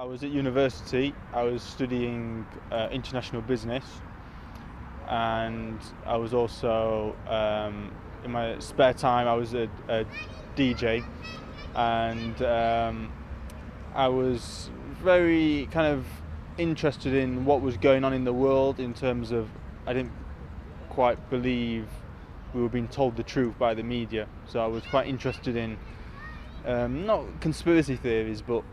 I was at university. I was studying international business, and I was also in my spare time I was a DJ, and I was very kind of interested in what was going on in the world in terms of I didn't quite believe we were being told the truth by the media, so I was quite interested in not conspiracy theories but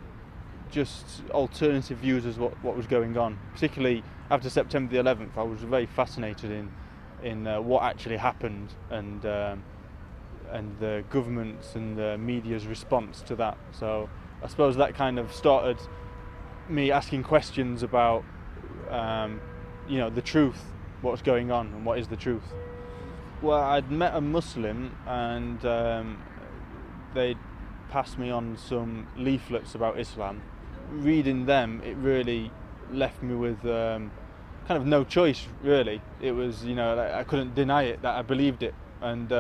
just alternative views as what was going on. Particularly after September the 11th, I was very fascinated in what actually happened and the government's and the media's response to that. So I suppose that kind of started me asking questions about the truth, what's going on and what is the truth. Well, I'd met a Muslim and they'd passed me on some leaflets about Islam. Reading them, it really left me with kind of no choice, really. It was, I couldn't deny it, that I believed it. And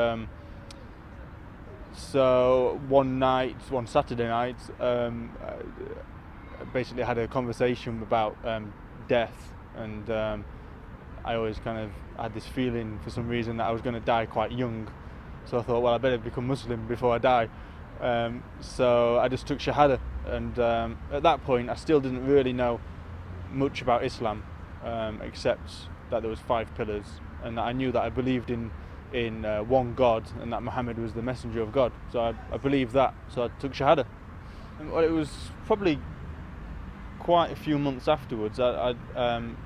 so one Saturday night, I basically had a conversation about death, and I always kind of had this feeling for some reason that I was going to die quite young. So I thought, well, I better become Muslim before I die. So I just took Shahada, and at that point I still didn't really know much about Islam, except that there was 5 pillars, and that I knew that I believed in one God and that Muhammad was the messenger of God. So I believed that, so I took Shahada. And well, it was probably quite a few months afterwards I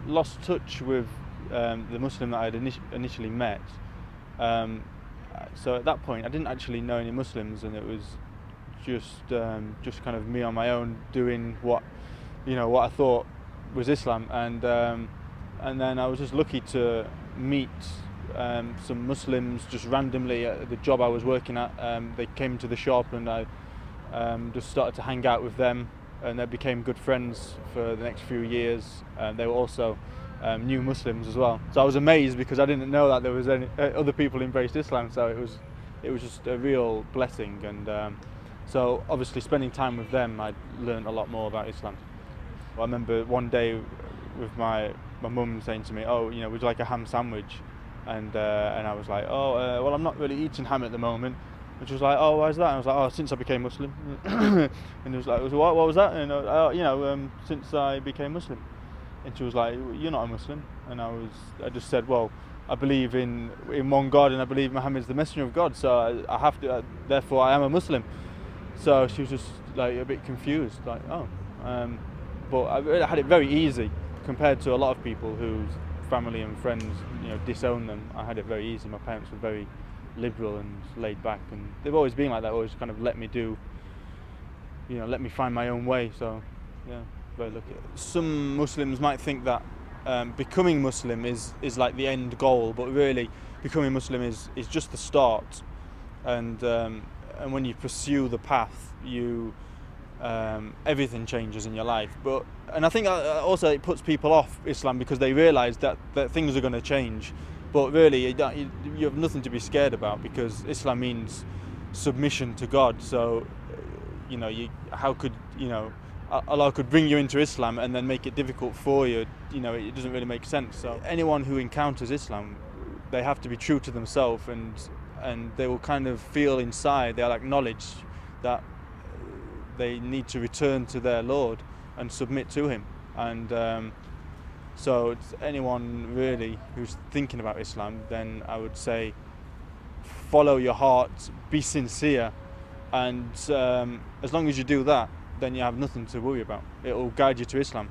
lost touch with the Muslim that I had initially met. So at that point I didn't actually know any Muslims, and it was just kind of me on my own doing what I thought was Islam, and then I was just lucky to meet some Muslims just randomly at the job I was working at. They came to the shop, and I just started to hang out with them, and they became good friends for the next few years. They were also new Muslims as well, so I was amazed because I didn't know that there was any other people embraced Islam. So it was just a real blessing, and so obviously spending time with them, I learned a lot more about Islam. I remember one day with my mum saying to me, "Oh, would you like a ham sandwich?" And I was like, "Well, I'm not really eating ham at the moment." And she was like, "Oh, why is that?" And I was like, "Oh, since I became Muslim." And it was like, "What was that?" And since I became Muslim. And she was like, "You're not a Muslim." And I just said, "Well, I believe in one God, and I believe Muhammad's the messenger of God, so I have to, therefore I am a Muslim." So she was just like a bit confused, like, "Oh." But I had it very easy compared to a lot of people whose family and friends, disown them. I had it very easy. My parents were very liberal and laid back, and they've always been like that. Always kind of let me find my own way. So, yeah, very lucky. Some Muslims might think that becoming Muslim is like the end goal, but really, becoming Muslim is just the start. And when you pursue the path, everything changes in your life. And I think also it puts people off Islam because they realise that things are going to change. But really, you have nothing to be scared about, because Islam means submission to God. So, how could Allah could bring you into Islam and then make it difficult for you? It doesn't really make sense. So anyone who encounters Islam, they have to be true to themselves, and they will kind of feel inside, they'll acknowledge that they need to return to their Lord and submit to Him. And so it's anyone really who's thinking about Islam, then I would say follow your heart, be sincere, and as long as you do that, then you have nothing to worry about. It will guide you to Islam.